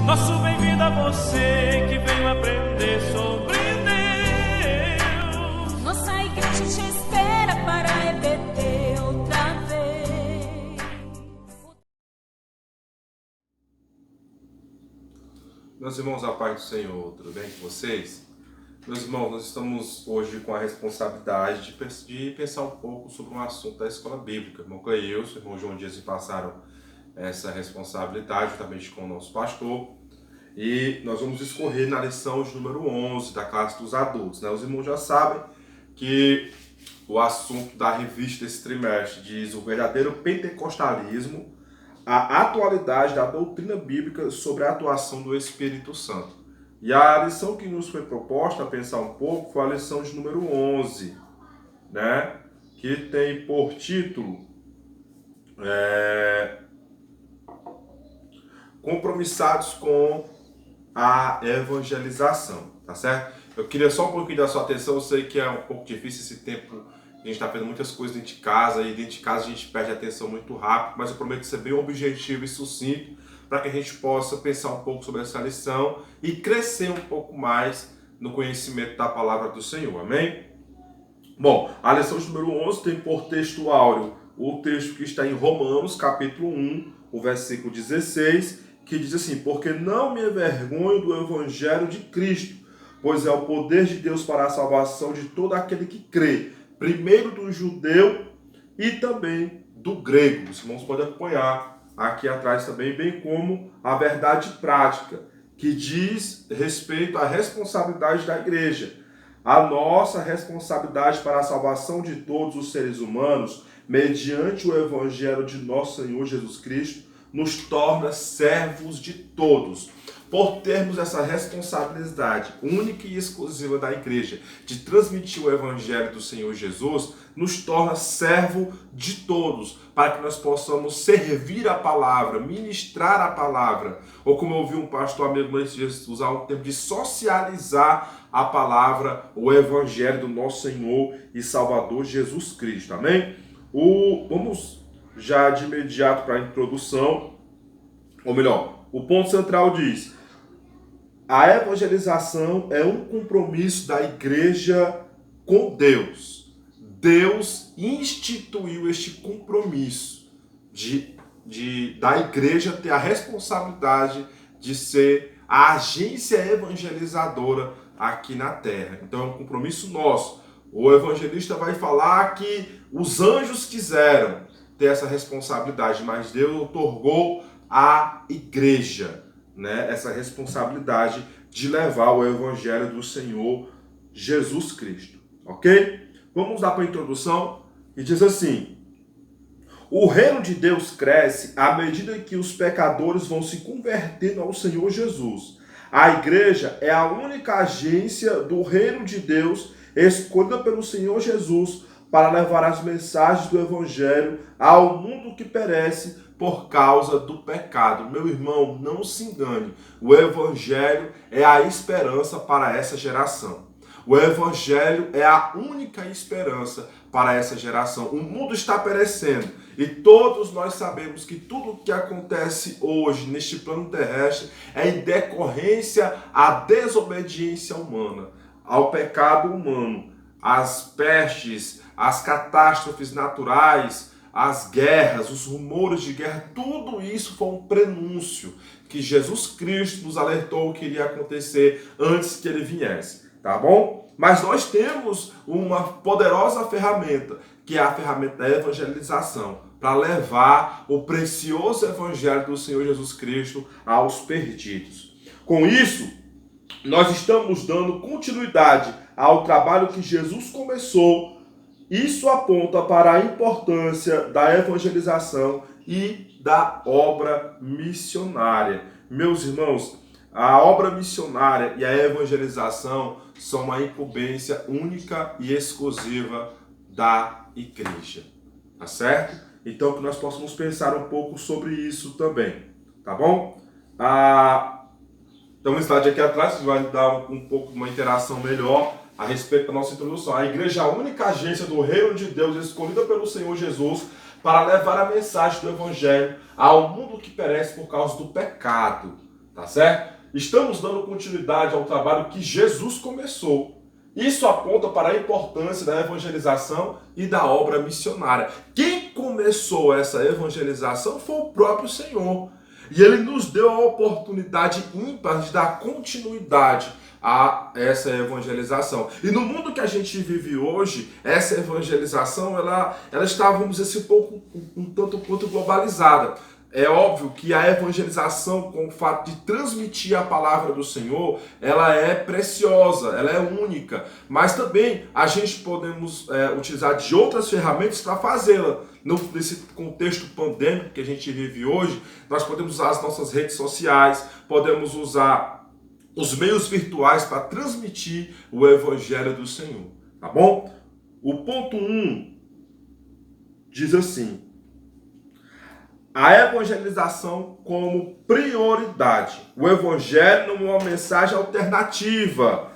Nosso bem-vindo a você que veio aprender sobre Deus. Nossa igreja te espera para repetir outra vez. Meus irmãos, a paz do Senhor, tudo bem com vocês? Meus irmãos, nós estamos hoje com a responsabilidade de pensar um pouco sobre um assunto da escola bíblica. Irmão Cleilson, irmão João Dias me passaram essa responsabilidade, juntamente com o nosso pastor. E nós vamos discorrer na lição de número 11 da classe dos adultos. Os irmãos já sabem que o assunto da revista desse trimestre diz o verdadeiro pentecostalismo, a atualidade da doutrina bíblica sobre a atuação do Espírito Santo. E a lição que nos foi proposta a pensar um pouco foi a lição de número 11, que tem por título Compromissados com a evangelização, tá certo? Eu queria só um pouquinho da sua atenção, eu sei que é um pouco difícil esse tempo, a gente está fazendo muitas coisas dentro de casa, e dentro de casa a gente perde a atenção muito rápido, mas eu prometo ser bem objetivo e sucinto, para que a gente possa pensar um pouco sobre essa lição e crescer um pouco mais no conhecimento da palavra do Senhor, amém? Bom, a lição de número 11 tem por texto áureo o texto que está em Romanos, capítulo 1, o versículo 16, que diz assim: porque não me envergonho do evangelho de Cristo, pois é o poder de Deus para a salvação de todo aquele que crê, primeiro do judeu e também do grego. Os irmãos podem acompanhar aqui atrás também, bem como a verdade prática, que diz respeito à responsabilidade da igreja. A nossa responsabilidade para a salvação de todos os seres humanos, mediante o evangelho de nosso Senhor Jesus Cristo, nos torna servos de todos. Por termos essa responsabilidade única e exclusiva da igreja de transmitir o evangelho do Senhor Jesus, nos torna servo de todos, para que nós possamos servir a palavra, ministrar a palavra, ou como eu ouvi um pastor amigo nesses dias usar um termo de socializar a palavra, o evangelho do nosso Senhor e Salvador Jesus Cristo, amém? Vamos já de imediato para a introdução, ou melhor, o ponto central diz: a evangelização é um compromisso da igreja com Deus. Deus instituiu este compromisso da igreja ter a responsabilidade de ser a agência evangelizadora aqui na terra. Então é um compromisso nosso. O evangelista vai falar que os anjos quiseram ter essa responsabilidade, mas Deus otorgou à igreja, essa responsabilidade de levar o evangelho do Senhor Jesus Cristo, ok? Vamos lá para a introdução, e diz assim: o reino de Deus cresce à medida que os pecadores vão se convertendo ao Senhor Jesus. A igreja é a única agência do reino de Deus escolhida pelo Senhor Jesus para levar as mensagens do evangelho ao mundo que perece por causa do pecado. Meu irmão, não se engane, o evangelho é a esperança para essa geração. O evangelho é a única esperança para essa geração. O mundo está perecendo e todos nós sabemos que tudo o que acontece hoje neste plano terrestre é em decorrência à desobediência humana, ao pecado humano, às pestes, às catástrofes naturais, as guerras, os rumores de guerra, tudo isso foi um prenúncio que Jesus Cristo nos alertou que iria acontecer antes que ele viesse, tá bom? Mas nós temos uma poderosa ferramenta, que é a ferramenta da evangelização, para levar o precioso evangelho do Senhor Jesus Cristo aos perdidos. Com isso, nós estamos dando continuidade ao trabalho que Jesus começou. Isso aponta para a importância da evangelização e da obra missionária. Meus irmãos, a obra missionária e a evangelização são uma incumbência única e exclusiva da igreja, tá certo? Então que nós possamos pensar um pouco sobre isso também, tá bom? Então um slide aqui atrás que vai dar um pouco de uma interação melhor a respeito da nossa introdução. A igreja é a única agência do reino de Deus escolhida pelo Senhor Jesus para levar a mensagem do evangelho ao mundo que perece por causa do pecado, tá certo? Estamos dando continuidade ao trabalho que Jesus começou. Isso aponta para a importância da evangelização e da obra missionária. Quem começou essa evangelização foi o próprio Senhor. E Ele nos deu a oportunidade ímpar de dar continuidade a essa evangelização. E no mundo que a gente vive hoje, essa evangelização, ela está, vamos dizer assim, um tanto quanto globalizada. É óbvio que a evangelização, com o fato de transmitir a palavra do Senhor, ela é preciosa, ela é única. Mas também a gente podemos utilizar de outras ferramentas para fazê-la. Nesse contexto pandêmico que a gente vive hoje, nós podemos usar as nossas redes sociais, podemos usar os meios virtuais para transmitir o Evangelho do Senhor. Tá bom? O ponto 1 diz assim: a evangelização como prioridade. O Evangelho não é uma mensagem alternativa.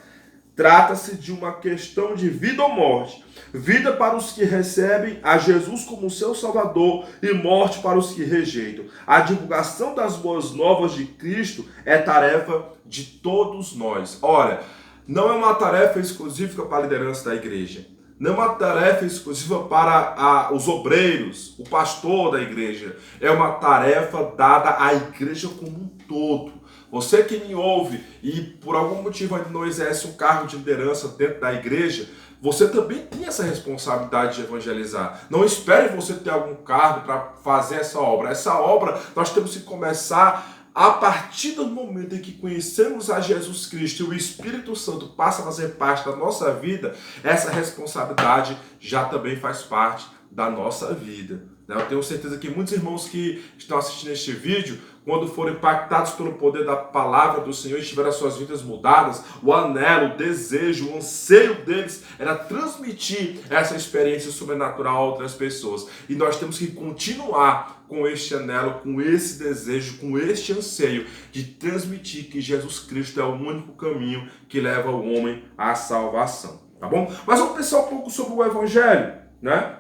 Trata-se de uma questão de vida ou morte. Vida para os que recebem a Jesus como seu Salvador e morte para os que rejeitam. A divulgação das boas novas de Cristo é tarefa de todos nós. Ora, não é uma tarefa exclusiva para a liderança da igreja. Não é uma tarefa exclusiva para os obreiros, o pastor da igreja. É uma tarefa dada à igreja como um todo. Você que me ouve e por algum motivo ainda não exerce um cargo de liderança dentro da igreja, você também tem essa responsabilidade de evangelizar. Não espere você ter algum cargo para fazer essa obra. Essa obra nós temos que começar a partir do momento em que conhecemos a Jesus Cristo e o Espírito Santo passa a fazer parte da nossa vida. Essa responsabilidade já também faz parte da nossa vida. Eu tenho certeza que muitos irmãos que estão assistindo este vídeo, quando foram impactados pelo poder da palavra do Senhor e tiveram as suas vidas mudadas, o anelo, o desejo, o anseio deles era transmitir essa experiência sobrenatural a outras pessoas. E nós temos que continuar com este anelo, com esse desejo, com este anseio de transmitir que Jesus Cristo é o único caminho que leva o homem à salvação. Tá bom? Mas vamos pensar um pouco sobre o Evangelho, né?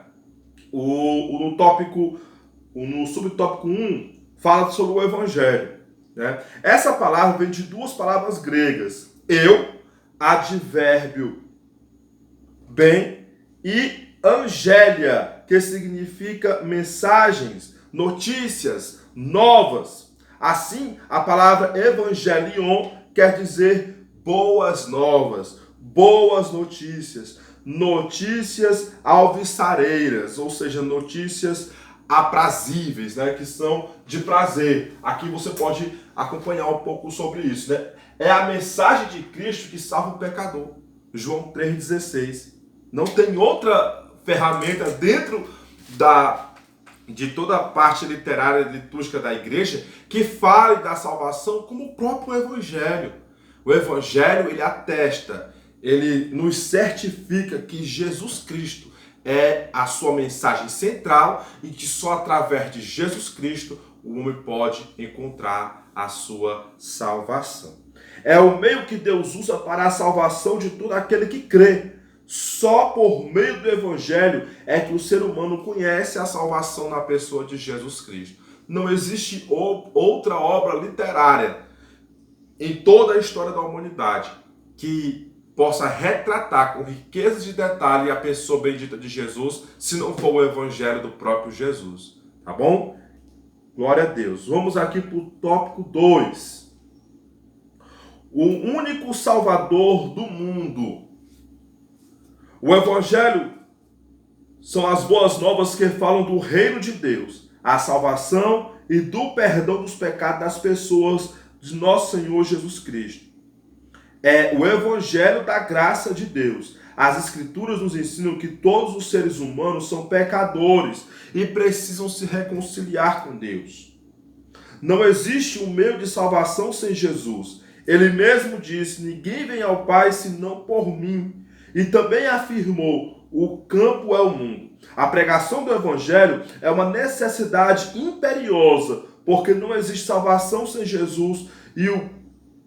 No subtópico 1, fala sobre o Evangelho. Né? Essa palavra vem de duas palavras gregas. Advérbio, bem, e angélia, que significa mensagens, notícias, novas. Assim, a palavra evangelion quer dizer boas novas, boas notícias, notícias alvissareiras, ou seja, notícias aprazíveis, né, que são de prazer. Aqui você pode acompanhar um pouco sobre isso, né? É a mensagem de Cristo que salva o pecador. João 3,16. Não tem outra ferramenta dentro de toda a parte literária e litúrgica da igreja que fale da salvação como o próprio Evangelho. O Evangelho, ele atesta, ele nos certifica que Jesus Cristo é a sua mensagem central e que só através de Jesus Cristo o homem pode encontrar a sua salvação. É o meio que Deus usa para a salvação de todo aquele que crê. Só por meio do Evangelho é que o ser humano conhece a salvação na pessoa de Jesus Cristo. Não existe outra obra literária em toda a história da humanidade que possa retratar com riqueza de detalhe a pessoa bendita de Jesus, se não for o Evangelho do próprio Jesus. Tá bom? Glória a Deus. Vamos aqui para o tópico 2. O único Salvador do mundo. O Evangelho são as boas novas que falam do reino de Deus, a salvação e do perdão dos pecados das pessoas de nosso Senhor Jesus Cristo. É o Evangelho da graça de Deus. As Escrituras nos ensinam que todos os seres humanos são pecadores e precisam se reconciliar com Deus. Não existe um meio de salvação sem Jesus. Ele mesmo disse: ninguém vem ao Pai senão por mim. E também afirmou: o campo é o mundo. A pregação do Evangelho é uma necessidade imperiosa, porque não existe salvação sem Jesus e o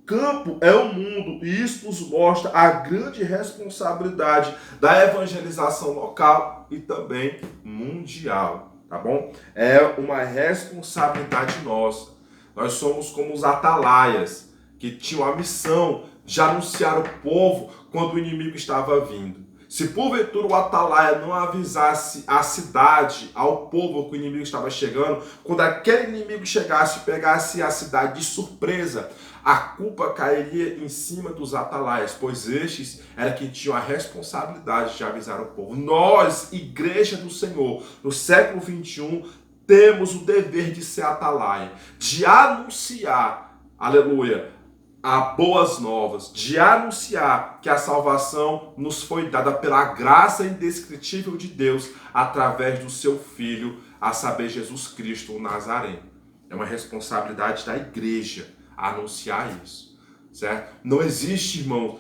campo é o mundo, e isso nos mostra a grande responsabilidade da evangelização local e também mundial, tá bom? É uma responsabilidade nossa. Nós somos como os atalaias, que tinham a missão de anunciar o povo quando o inimigo estava vindo. Se porventura o atalaia não avisasse a cidade, ao povo que o inimigo estava chegando, quando aquele inimigo chegasse e pegasse a cidade de surpresa, a culpa cairia em cima dos atalaias, pois estes eram quem tinham a responsabilidade de avisar o povo. Nós, Igreja do Senhor, no século 21, temos o dever de ser atalaia, de anunciar, aleluia, a boas novas, de anunciar que a salvação nos foi dada pela graça indescritível de Deus através do seu Filho, a saber, Jesus Cristo, o Nazareno. É uma responsabilidade da igreja anunciar isso, certo? Não existe, irmão,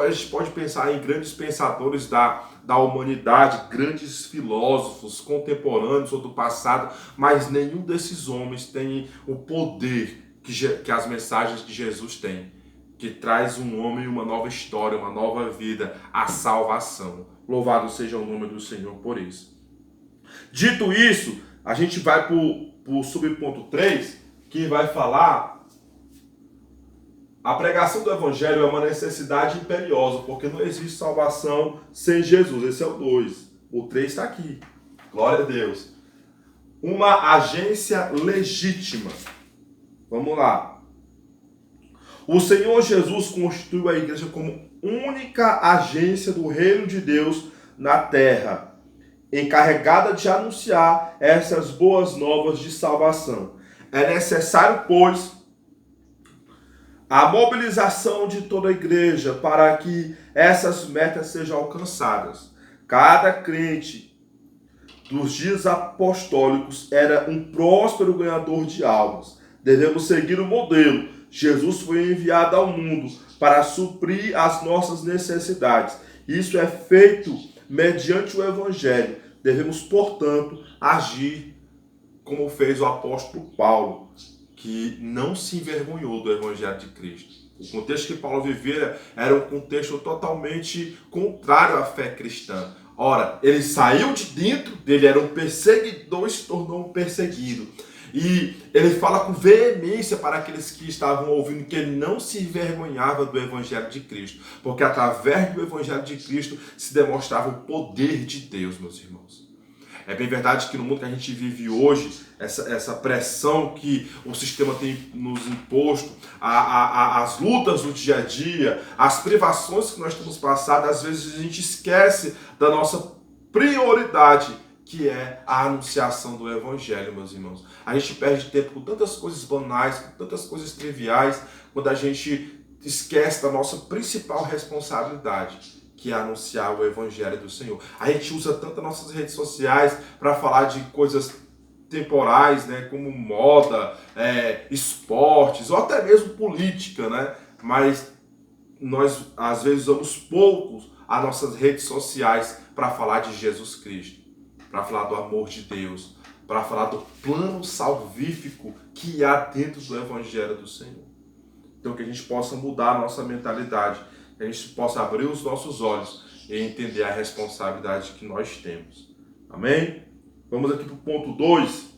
a gente pode pensar em grandes pensadores da humanidade, grandes filósofos contemporâneos ou do passado, mas nenhum desses homens tem o poder que as mensagens de Jesus têm, que traz um homem uma nova história, uma nova vida, a salvação. Louvado seja o nome do Senhor por isso. Dito isso, a gente vai para o subponto 3, que vai falar: a pregação do Evangelho é uma necessidade imperiosa, porque não existe salvação sem Jesus. Esse é o 2. O 3 está aqui. Glória a Deus. Uma agência legítima. Vamos lá. O Senhor Jesus constituiu a igreja como única agência do reino de Deus na terra, encarregada de anunciar essas boas novas de salvação. É necessário, pois, a mobilização de toda a igreja para que essas metas sejam alcançadas. Cada crente dos dias apostólicos era um próspero ganhador de almas. Devemos seguir o modelo. Jesus foi enviado ao mundo para suprir as nossas necessidades. Isso é feito mediante o Evangelho. Devemos, portanto, agir como fez o apóstolo Paulo, que não se envergonhou do Evangelho de Cristo. O contexto que Paulo vivia era um contexto totalmente contrário à fé cristã. Ora, ele saiu de dentro dele, era um perseguidor e se tornou um perseguido. E ele fala com veemência para aqueles que estavam ouvindo que ele não se envergonhava do Evangelho de Cristo, porque através do Evangelho de Cristo se demonstrava o poder de Deus, meus irmãos. É bem verdade que no mundo que a gente vive hoje, essa pressão que o sistema tem nos imposto, as lutas do dia a dia, as privações que nós temos passado, às vezes a gente esquece da nossa prioridade, que é a anunciação do Evangelho, meus irmãos. A gente perde tempo com tantas coisas banais, com tantas coisas triviais, quando a gente esquece da nossa principal responsabilidade, que é anunciar o Evangelho do Senhor. A gente usa tanto as nossas redes sociais para falar de coisas temporais, né, como moda, esportes, ou até mesmo política, né? Mas nós, às vezes, usamos poucos as nossas redes sociais para falar de Jesus Cristo, para falar do amor de Deus, para falar do plano salvífico que há dentro do Evangelho do Senhor. Então que a gente possa mudar a nossa mentalidade, que a gente possa abrir os nossos olhos e entender a responsabilidade que nós temos. Amém? Vamos aqui para o ponto 2.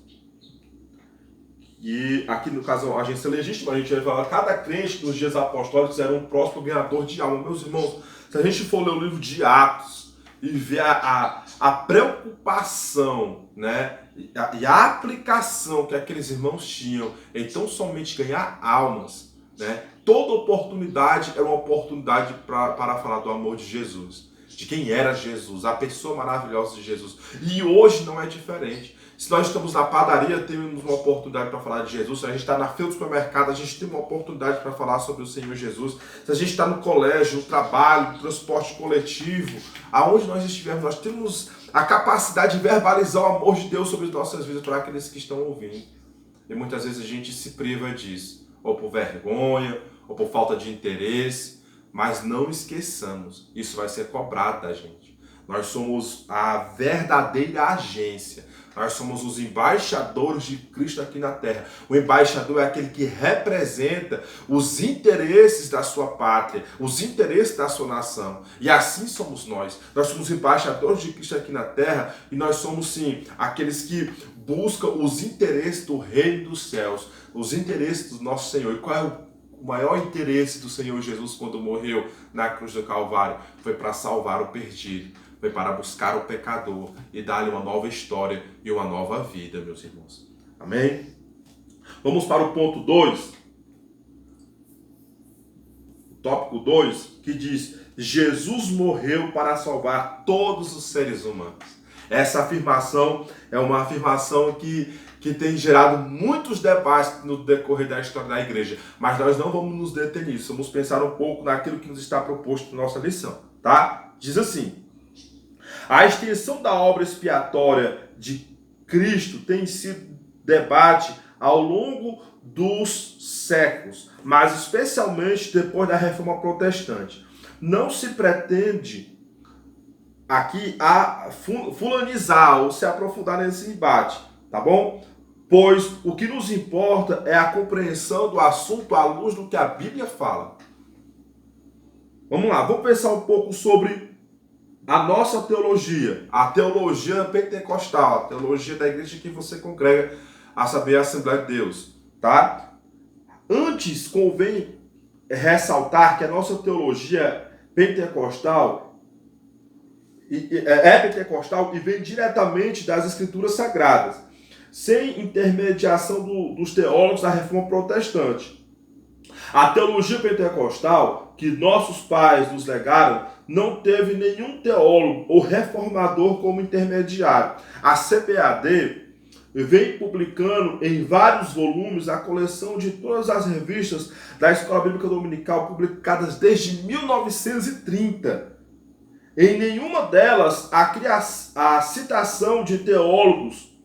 E aqui no caso a agência legítima, a gente vai falar: cada crente nos dias apostólicos era um próspero ganhador de alma. Meus irmãos, se a gente for ler o livro de Atos e ver a preocupação, né, e a aplicação que aqueles irmãos tinham em tão somente ganhar almas, né, toda oportunidade era uma oportunidade para falar do amor de Jesus, de quem era Jesus, a pessoa maravilhosa de Jesus. E hoje não é diferente. Se nós estamos na padaria, temos uma oportunidade para falar de Jesus. Se a gente está na fila do supermercado, a gente tem uma oportunidade para falar sobre o Senhor Jesus. Se a gente está no colégio, no trabalho, no transporte coletivo, aonde nós estivermos, nós temos a capacidade de verbalizar o amor de Deus sobre as nossas vidas para aqueles que estão ouvindo. E muitas vezes a gente se priva disso, ou por vergonha, ou por falta de interesse. Mas não esqueçamos, isso vai ser cobrado da gente. Nós somos a verdadeira agência. Nós somos os embaixadores de Cristo aqui na terra. O embaixador é aquele que representa os interesses da sua pátria, os interesses da sua nação. E assim somos nós. Nós somos embaixadores de Cristo aqui na terra e nós somos, sim, aqueles que buscam os interesses do reino dos céus, os interesses do nosso Senhor. E qual é o maior interesse do Senhor Jesus quando morreu na cruz do Calvário? Foi para salvar o perdido. Foi para buscar o pecador e dar-lhe uma nova história e uma nova vida, meus irmãos. Amém? Vamos para o ponto 2. O tópico 2, que diz: Jesus morreu para salvar todos os seres humanos. Essa afirmação é uma afirmação que tem gerado muitos debates no decorrer da história da igreja. Mas nós não vamos nos deter nisso. Vamos pensar um pouco naquilo que nos está proposto na nossa lição. Tá? Diz assim: a extensão da obra expiatória de Cristo tem sido debate ao longo dos séculos, mas especialmente depois da Reforma Protestante. Não se pretende aqui a fulanizar ou se aprofundar nesse debate, tá bom? Pois o que nos importa é a compreensão do assunto à luz do que a Bíblia fala. Vamos lá, vamos pensar um pouco sobre a nossa teologia, a teologia pentecostal, a teologia da igreja que você congrega, a saber, a Assembleia de Deus, tá? Antes, convém ressaltar que a nossa teologia pentecostal é pentecostal e vem diretamente das Escrituras Sagradas, sem intermediação dos teólogos da Reforma Protestante. A teologia pentecostal que nossos pais nos legaram não teve nenhum teólogo ou reformador como intermediário. A CPAD vem publicando em vários volumes a coleção de todas as revistas da Escola Bíblica Dominical publicadas desde 1930. Em nenhuma delas a citação de teólogos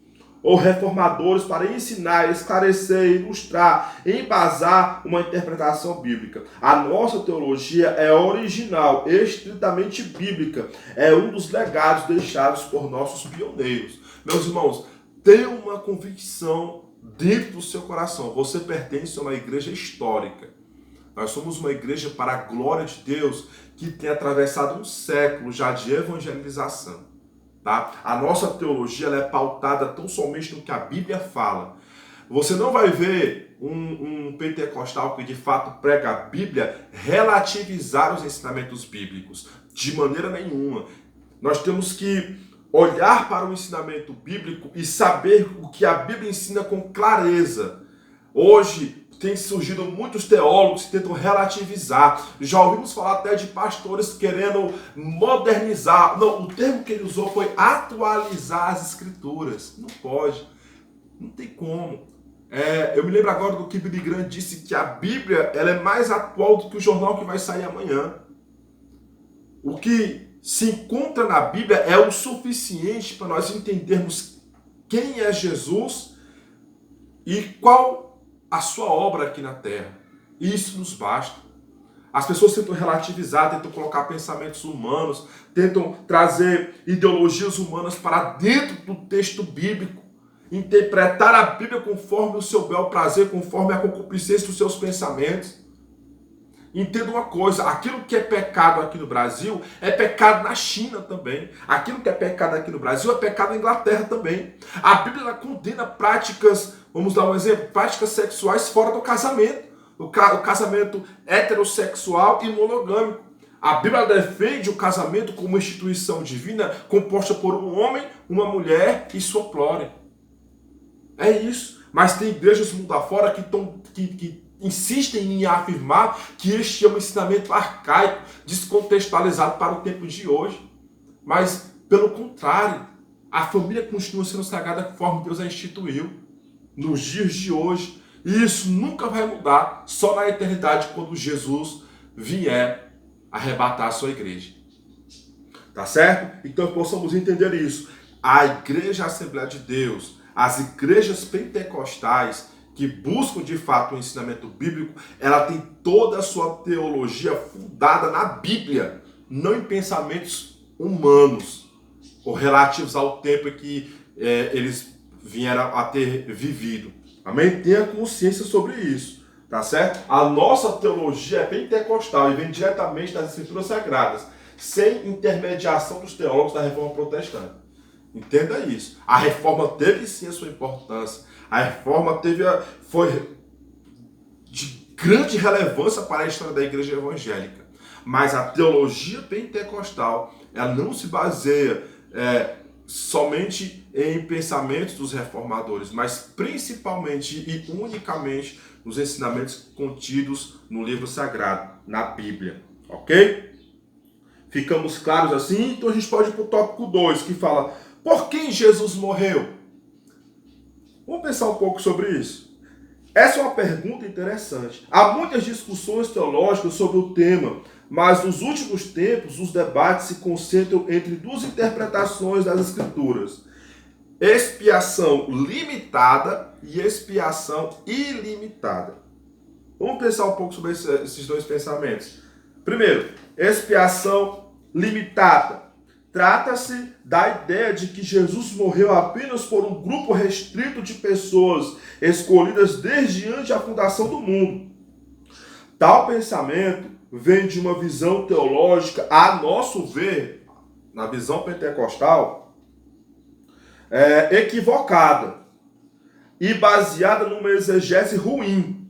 ou reformadores para ensinar, esclarecer, ilustrar, embasar uma interpretação bíblica. A nossa teologia é original, estritamente bíblica. É um dos legados deixados por nossos pioneiros. Meus irmãos, tenha uma convicção dentro do seu coração. Você pertence a uma igreja histórica. Nós somos uma igreja para a glória de Deus que tem atravessado um século já de evangelização. Tá? A nossa teologia ela é pautada tão somente no que a Bíblia fala. Você não vai ver um pentecostal que de fato prega a Bíblia relativizar os ensinamentos bíblicos. De maneira nenhuma. Nós temos que olhar para o ensinamento bíblico e saber o que a Bíblia ensina com clareza. Hoje tem surgido muitos teólogos que tentam relativizar. Já ouvimos falar até de pastores querendo modernizar. Não, o termo que ele usou foi atualizar as Escrituras. Não pode. Não tem como. Eu me lembro agora do que Billy Graham disse, que a Bíblia ela é mais atual do que o jornal que vai sair amanhã. O que se encontra na Bíblia é o suficiente para nós entendermos quem é Jesus e qual a sua obra aqui na terra. Isso nos basta. As pessoas tentam relativizar, tentam colocar pensamentos humanos, tentam trazer ideologias humanas para dentro do texto bíblico, interpretar a Bíblia conforme o seu bel prazer, conforme a concupiscência dos seus pensamentos. Entenda uma coisa, aquilo que é pecado aqui no Brasil é pecado na China também. Aquilo que é pecado aqui no Brasil é pecado na Inglaterra também. A Bíblia ela condena práticas, vamos dar um exemplo, práticas sexuais fora do casamento. O casamento heterossexual e monogâmico. A Bíblia defende o casamento como instituição divina composta por um homem, uma mulher e sua prole. É isso. Mas tem igrejas mundo afora que insistem em afirmar que este é um ensinamento arcaico, descontextualizado para o tempo de hoje. Mas, pelo contrário, a família continua sendo sagrada conforme Deus a instituiu nos dias de hoje. E isso nunca vai mudar, só na eternidade, quando Jesus vier arrebatar a sua igreja. Tá certo? Então possamos entender isso. A Igreja Assembleia de Deus, as igrejas pentecostais que buscam de fato o ensinamento bíblico, ela tem toda a sua teologia fundada na Bíblia, não em pensamentos humanos ou relativos ao tempo em que eles vieram a ter vivido. Amém? Tenha consciência sobre isso, tá certo? A nossa teologia é pentecostal e vem diretamente das Escrituras Sagradas, sem intermediação dos teólogos da Reforma Protestante. Entenda isso. A Reforma teve sim a sua importância. A Reforma foi de grande relevância para a história da Igreja Evangélica. Mas a teologia pentecostal, ela não se baseia somente em pensamentos dos reformadores, mas principalmente e unicamente nos ensinamentos contidos no livro sagrado, na Bíblia. Ok? Ficamos claros assim? Então a gente pode ir para o tópico 2, que fala: por quem Jesus morreu? Vamos pensar um pouco sobre isso. Essa é uma pergunta interessante. Há muitas discussões teológicas sobre o tema, mas nos últimos tempos os debates se concentram entre duas interpretações das Escrituras: expiação limitada e expiação ilimitada. Vamos pensar um pouco sobre esses dois pensamentos. Primeiro, expiação limitada. Trata-se da ideia de que Jesus morreu apenas por um grupo restrito de pessoas escolhidas desde antes da fundação do mundo. Tal pensamento vem de uma visão teológica, a nosso ver, na visão pentecostal, equivocada e baseada numa exegese ruim,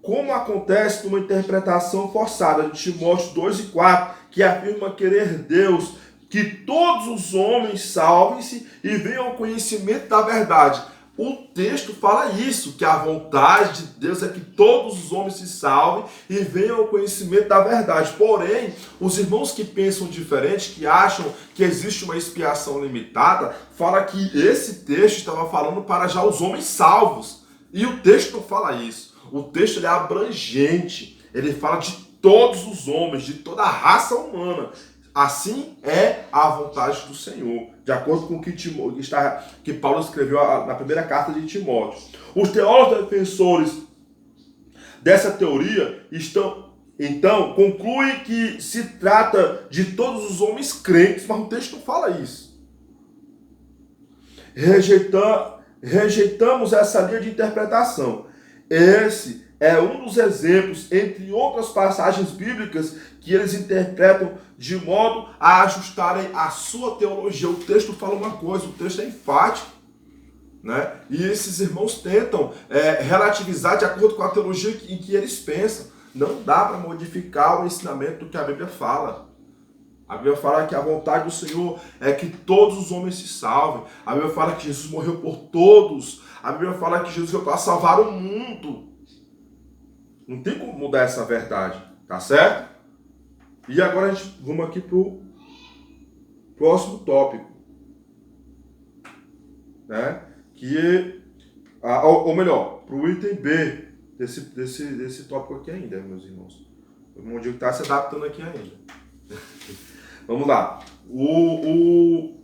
como acontece numa interpretação forçada de Timóteo 2:4, que afirma querer Deus que todos os homens salvem-se e venham ao conhecimento da verdade. O texto fala isso, que a vontade de Deus é que todos os homens se salvem e venham ao conhecimento da verdade. Porém, os irmãos que pensam diferente, que acham que existe uma expiação limitada, fala que esse texto estava falando para já os homens salvos. E o texto não fala isso. O texto ele é abrangente. Ele fala de todos os homens, de toda a raça humana. Assim é a vontade do Senhor, de acordo com o que Paulo escreveu na primeira carta de Timóteo. Os teólogos defensores dessa teoria então concluem que se trata de todos os homens crentes, mas o texto não fala isso. Rejeitamos essa linha de interpretação. Esse é um dos exemplos, entre outras passagens bíblicas, que eles interpretam de modo a ajustarem a sua teologia. O texto fala uma coisa, o texto é enfático, né? E esses irmãos tentam relativizar de acordo com a teologia em que eles pensam. Não dá para modificar o ensinamento do que a Bíblia fala. A Bíblia fala que a vontade do Senhor é que todos os homens se salvem. A Bíblia fala que Jesus morreu por todos. A Bíblia fala que Jesus veio para salvar o mundo. Não tem como mudar essa verdade, tá certo? E agora a gente vamos aqui para o próximo tópico, né? Ou melhor, para o item B desse tópico aqui ainda, meus irmãos. O irmão Diego está se adaptando aqui ainda. Vamos lá. O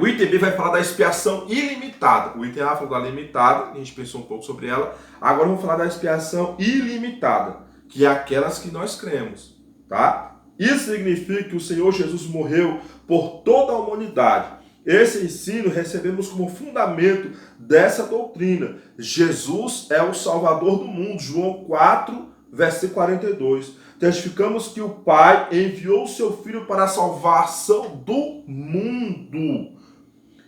item B vai falar da expiação ilimitada. O item A falou da limitada, a gente pensou um pouco sobre ela. Agora vamos falar da expiação ilimitada, que é aquelas que nós cremos, tá? Isso significa que o Senhor Jesus morreu por toda a humanidade. Esse ensino recebemos como fundamento dessa doutrina. Jesus é o Salvador do mundo. João 4, versículo 42. Testificamos que o Pai enviou o seu Filho para a salvação do mundo.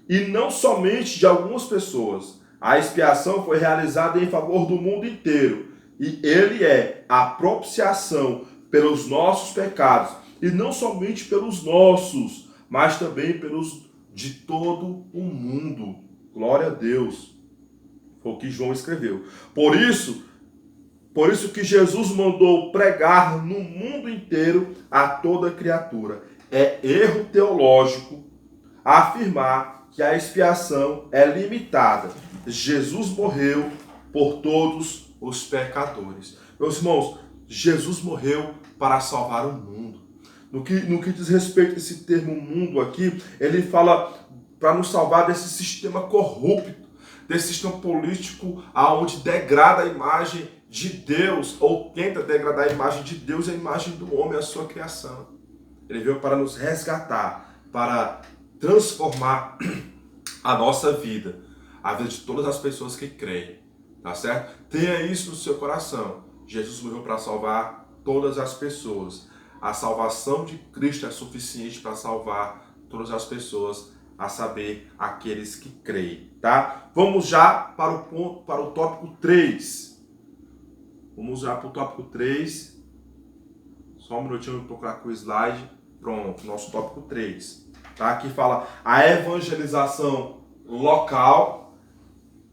E não somente de algumas pessoas. A expiação foi realizada em favor do mundo inteiro. E ele é a propiciação pelos nossos pecados. E não somente pelos nossos, mas também pelos de todo o mundo. Glória a Deus. Foi o que João escreveu. Por isso que Jesus mandou pregar no mundo inteiro a toda criatura. É erro teológico afirmar que a expiação é limitada. Jesus morreu por todos os pecadores. Meus irmãos, Jesus morreu para salvar o mundo. No que diz respeito a esse termo mundo aqui, ele fala para nos salvar desse sistema corrupto, desse sistema político aonde degrada a imagem de Deus, ou tenta degradar a imagem de Deus e a imagem do homem, a sua criação. Ele veio para nos resgatar, para transformar a nossa vida, a vida de todas as pessoas que creem, tá certo? Tenha isso no seu coração. Jesus morreu para salvar todas as pessoas. A salvação de Cristo é suficiente para salvar todas as pessoas, a saber, aqueles que creem, tá? Vamos já para o tópico 3. Vamos já para o tópico 3. Só um minutinho para procurar com o slide. Pronto, nosso tópico 3. Tá? Aqui fala a evangelização local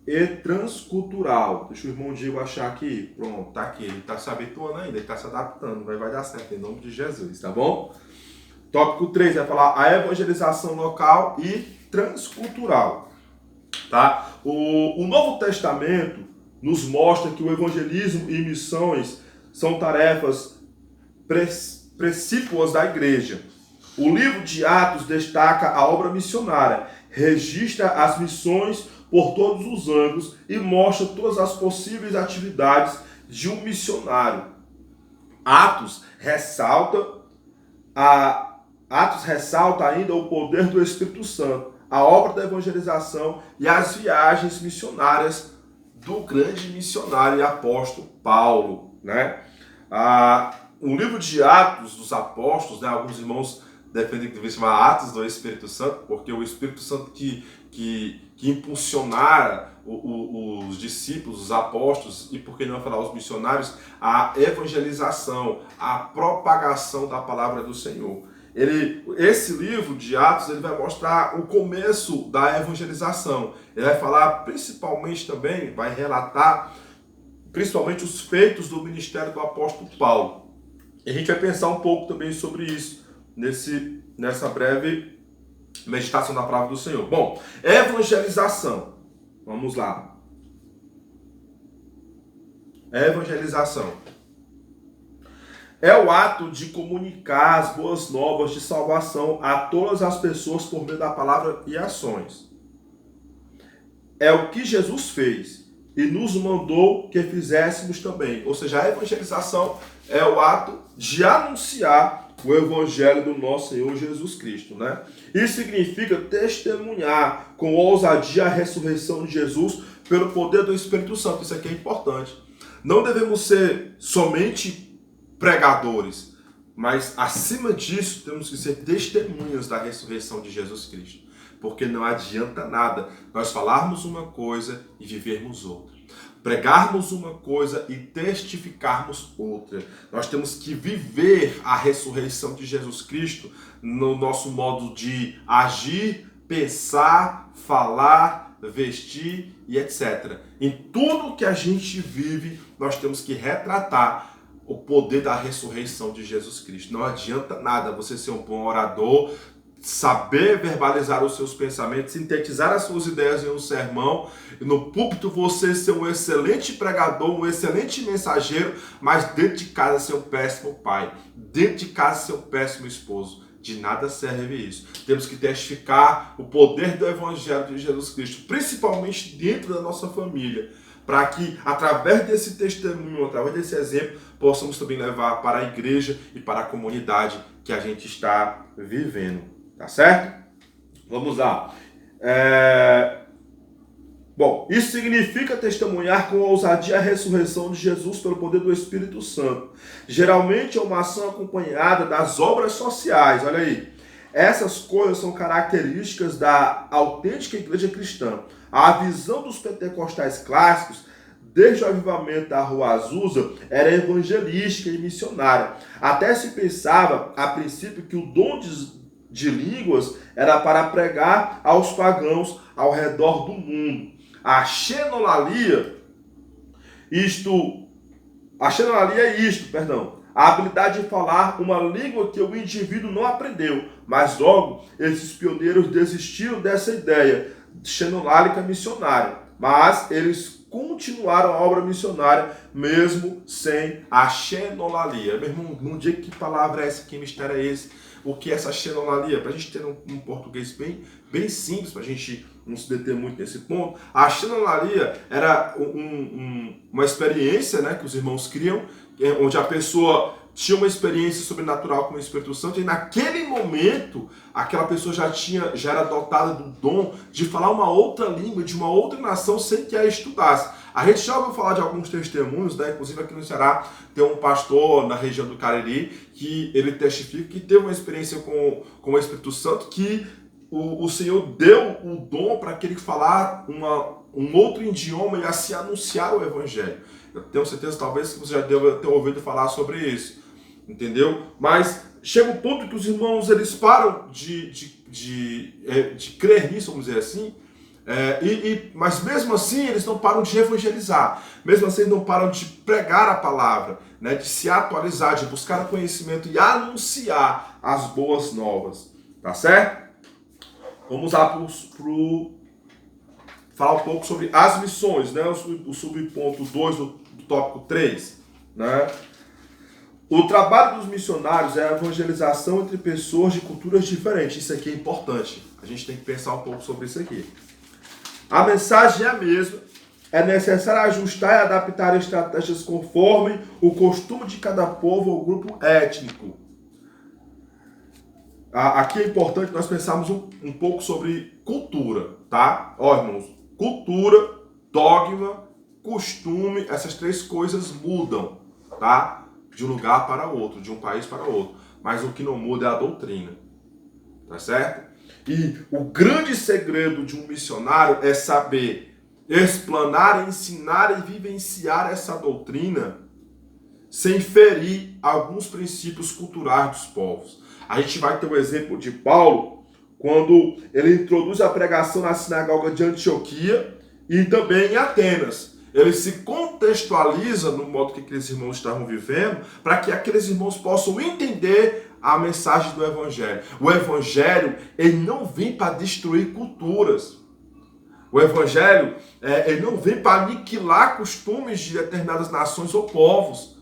e transcultural. Deixa o irmão Diego achar aqui. Pronto, tá aqui. Ele está se habituando ainda, ele está se adaptando, mas vai dar certo em nome de Jesus, tá bom? Tópico 3 vai falar a evangelização local e transcultural. Tá? O Novo Testamento nos mostra que o evangelismo e missões são tarefas precípuas da igreja. O livro de Atos destaca a obra missionária, registra as missões por todos os ângulos e mostra todas as possíveis atividades de um missionário. Atos ressalta ainda o poder do Espírito Santo, a obra da evangelização e as viagens missionárias do grande missionário e apóstolo Paulo, né? O livro de Atos dos Apóstolos, né? Alguns irmãos defendem que deve chamar Atos do Espírito Santo, porque o Espírito Santo que impulsionara os discípulos, os apóstolos, e por que não falar os missionários, a evangelização, a propagação da palavra do Senhor. Esse livro de Atos ele vai mostrar o começo da evangelização. Ele vai falar principalmente também, vai relatar principalmente os feitos do ministério do apóstolo Paulo. E a gente vai pensar um pouco também sobre isso nessa breve meditação da palavra do Senhor. Bom, evangelização. Vamos lá. Evangelização é o ato de comunicar as boas novas de salvação a todas as pessoas por meio da palavra e ações. É o que Jesus fez e nos mandou que fizéssemos também. Ou seja, a evangelização é o ato de anunciar o evangelho do nosso Senhor Jesus Cristo, né? Isso significa testemunhar com ousadia a ressurreição de Jesus pelo poder do Espírito Santo. Isso aqui é importante. Não devemos ser somente pregadores, mas acima disso temos que ser testemunhas da ressurreição de Jesus Cristo. Porque não adianta nada nós falarmos uma coisa e vivermos outra. Pregarmos uma coisa e testificarmos outra. Nós temos que viver a ressurreição de Jesus Cristo no nosso modo de agir, pensar, falar, vestir e etc. Em tudo que a gente vive, nós temos que retratar o poder da ressurreição de Jesus Cristo. Não adianta nada você ser um bom orador, saber verbalizar os seus pensamentos, sintetizar as suas ideias em um sermão, e no púlpito você ser um excelente pregador, um excelente mensageiro, mas dentro de casa ser um péssimo pai, dentro de casa ser um péssimo esposo. De nada serve isso. Temos que testificar o poder do Evangelho de Jesus Cristo, principalmente dentro da nossa família, para que, através desse testemunho, através desse exemplo, possamos também levar para a igreja e para a comunidade que a gente está vivendo. Tá certo? Vamos lá. Bom, isso significa testemunhar com ousadia a ressurreição de Jesus pelo poder do Espírito Santo. Geralmente é uma ação acompanhada das obras sociais. Olha aí. Essas coisas são características da autêntica igreja cristã. A visão dos pentecostais clássicos, desde o avivamento da Rua Azusa, era evangelística e missionária. Até se pensava, a princípio, que o dom de línguas era para pregar aos pagãos ao redor do mundo. A xenolalia é isto, a habilidade de falar uma língua que o indivíduo não aprendeu, mas logo esses pioneiros desistiram dessa ideia xenolálica missionária, mas eles continuaram a obra missionária mesmo sem a xenolalia. Meu irmão, não diga que palavra é essa, que mistério é esse? O que é essa xenolalia? Para a gente ter um português bem simples, para a gente não se deter muito nesse ponto. A xenolalia era uma experiência, né, que os irmãos criam, onde a pessoa tinha uma experiência sobrenatural com o Espírito Santo e naquele momento aquela pessoa já era dotada do dom de falar uma outra língua, de uma outra nação, sem que a estudasse. A gente já ouviu falar de alguns testemunhos, né? Inclusive aqui no Ceará tem um pastor na região do Cariri que ele testifica que teve uma experiência com o Espírito Santo, que o Senhor deu o dom para que ele falar um outro idioma e assim anunciar o Evangelho. Eu tenho certeza, talvez, que você já deve ter ouvido falar sobre isso, entendeu? Mas chega um ponto que os irmãos, eles param de crer nisso, vamos dizer assim, mas mesmo assim eles não param de evangelizar, mesmo assim eles não param de pregar a palavra, né, de se atualizar, de buscar conhecimento e anunciar as boas novas, tá certo? Vamos lá falar um pouco sobre as missões, né, o subponto 2 do tópico 3, né? O trabalho dos missionários é a evangelização entre pessoas de culturas diferentes. Isso aqui é importante, a gente tem que pensar um pouco sobre isso aqui. A mensagem é a mesma, é necessário ajustar e adaptar estratégias conforme o costume de cada povo ou grupo étnico. Aqui é importante nós pensarmos um pouco sobre cultura, tá? Ó, irmãos, cultura, dogma, costume, essas três coisas mudam, tá? De um lugar para outro, de um país para outro. Mas o que não muda é a doutrina, tá certo? E o grande segredo de um missionário é saber explanar, ensinar e vivenciar essa doutrina sem ferir alguns princípios culturais dos povos. A gente vai ter o exemplo de Paulo, quando ele introduz a pregação na sinagoga de Antioquia e também em Atenas. Ele se contextualiza no modo que aqueles irmãos estavam vivendo, para que aqueles irmãos possam entender a mensagem do Evangelho. O Evangelho, ele não vem para destruir culturas. O Evangelho, ele não vem para aniquilar costumes de determinadas nações ou povos.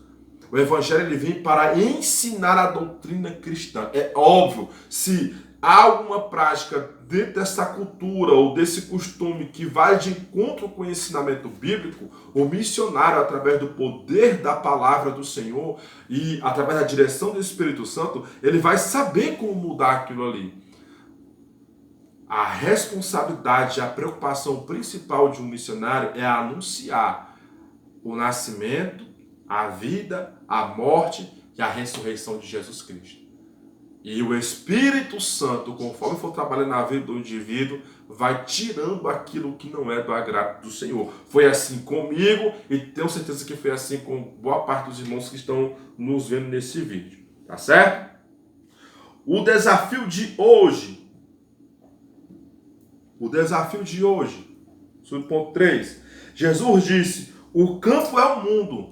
O Evangelho, ele vem para ensinar a doutrina cristã. É óbvio, se há alguma prática dentro dessa cultura ou desse costume que vai de encontro com o ensinamento bíblico, o missionário, através do poder da palavra do Senhor e através da direção do Espírito Santo, ele vai saber como mudar aquilo ali. A responsabilidade, a preocupação principal de um missionário é anunciar o nascimento, a vida, a morte e a ressurreição de Jesus Cristo. E o Espírito Santo, conforme for trabalhando na vida do indivíduo, vai tirando aquilo que não é do agrado do Senhor. Foi assim comigo e tenho certeza que foi assim com boa parte dos irmãos que estão nos vendo nesse vídeo. Tá certo? O desafio de hoje. Subponto 3. Jesus disse: o campo é o mundo.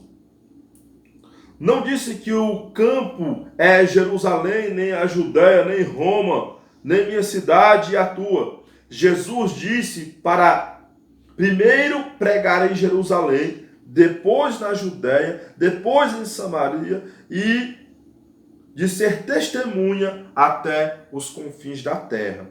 Não disse que o campo é Jerusalém, nem a Judéia, nem Roma, nem minha cidade e a tua. Jesus disse para primeiro pregar em Jerusalém, depois na Judéia, depois em Samaria e de ser testemunha até os confins da terra.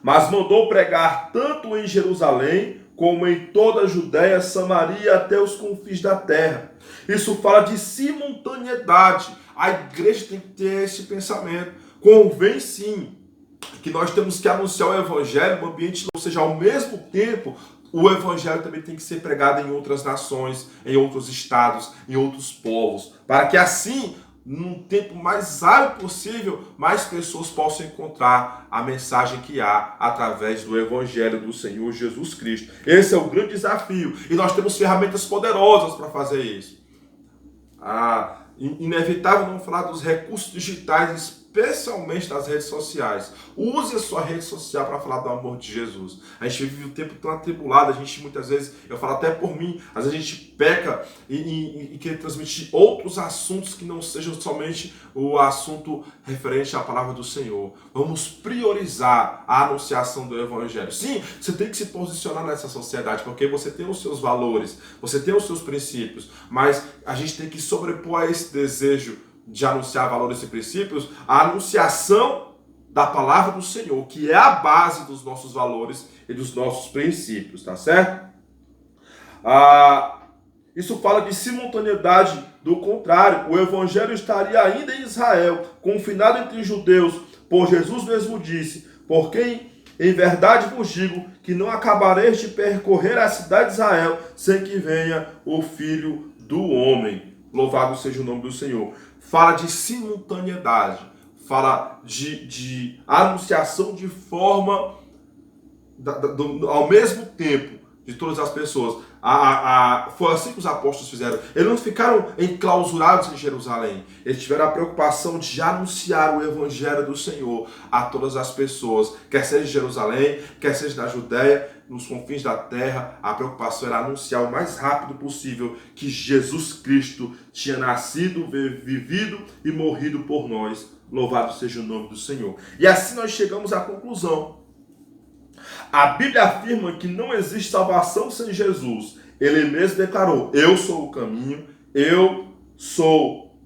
Mas mandou pregar tanto em Jerusalém, como em toda a Judéia, Samaria, até os confins da terra. Isso fala de simultaneidade. A igreja tem que ter esse pensamento. Convém sim que nós temos que anunciar o Evangelho no ambiente, ou seja, ao mesmo tempo, o Evangelho também tem que ser pregado em outras nações, em outros estados, em outros povos, para que assim, num tempo mais hábil possível, mais pessoas possam encontrar a mensagem que há através do Evangelho do Senhor Jesus Cristo. Esse é o grande desafio. E nós temos ferramentas poderosas para fazer isso. Inevitável não falar dos recursos digitais, especialmente das redes sociais. Use a sua rede social para falar do amor de Jesus. A gente vive um tempo tão atribulado, a gente muitas vezes, eu falo até por mim, às vezes a gente peca e quer transmitir outros assuntos que não sejam somente o assunto referente à palavra do Senhor. Vamos priorizar a anunciação do Evangelho. Sim, você tem que se posicionar nessa sociedade, porque você tem os seus valores, você tem os seus princípios, mas a gente tem que sobrepor a esse desejo de anunciar valores e princípios, a anunciação da palavra do Senhor, que é a base dos nossos valores e dos nossos princípios, tá certo? Isso fala de simultaneidade. Do contrário, o evangelho estaria ainda em Israel, confinado entre judeus, por Jesus mesmo disse: por quem em verdade vos digo que não acabareis de percorrer a cidade de Israel sem que venha o Filho do Homem. Louvado seja o nome do Senhor. Fala de simultaneidade, fala de anunciação de forma ao mesmo tempo de todas as pessoas. Foi assim que os apóstolos fizeram. Eles não ficaram enclausurados em Jerusalém. Eles tiveram a preocupação de anunciar o evangelho do Senhor a todas as pessoas, quer seja em Jerusalém, quer seja na Judéia, nos confins da terra. A preocupação era anunciar o mais rápido possível que Jesus Cristo tinha nascido, vivido e morrido por nós. Louvado seja o nome do Senhor. E assim nós chegamos à conclusão. A Bíblia afirma que não existe salvação sem Jesus. Ele mesmo declarou: eu sou o caminho, eu sou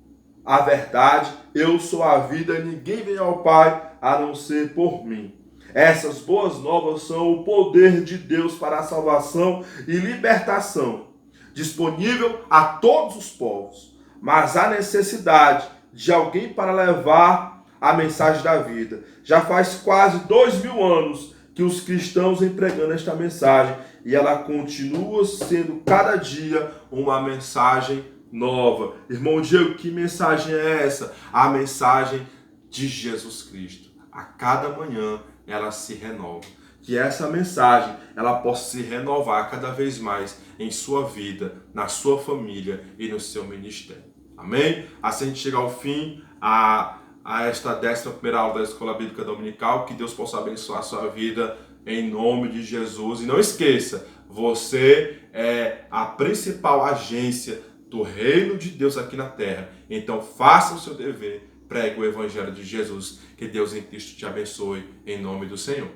a verdade, eu sou a vida, ninguém vem ao Pai a não ser por mim. Essas boas novas são o poder de Deus para a salvação e libertação, disponível a todos os povos. Mas há necessidade de alguém para levar a mensagem da vida. Já faz quase 2000 anos que os cristãos empregando esta mensagem, e ela continua sendo cada dia uma mensagem nova. Irmão Diego, que mensagem é essa? A mensagem de Jesus Cristo. A cada manhã ela se renova. Que essa mensagem ela possa se renovar cada vez mais em sua vida, na sua família e no seu ministério. Amém? Assim a gente chega ao fim a esta 11ª aula da Escola Bíblica Dominical. Que Deus possa abençoar a sua vida em nome de Jesus. E não esqueça, você é a principal agência do reino de Deus aqui na terra. Então faça o seu dever, pregue o evangelho de Jesus. Que Deus em Cristo te abençoe em nome do Senhor.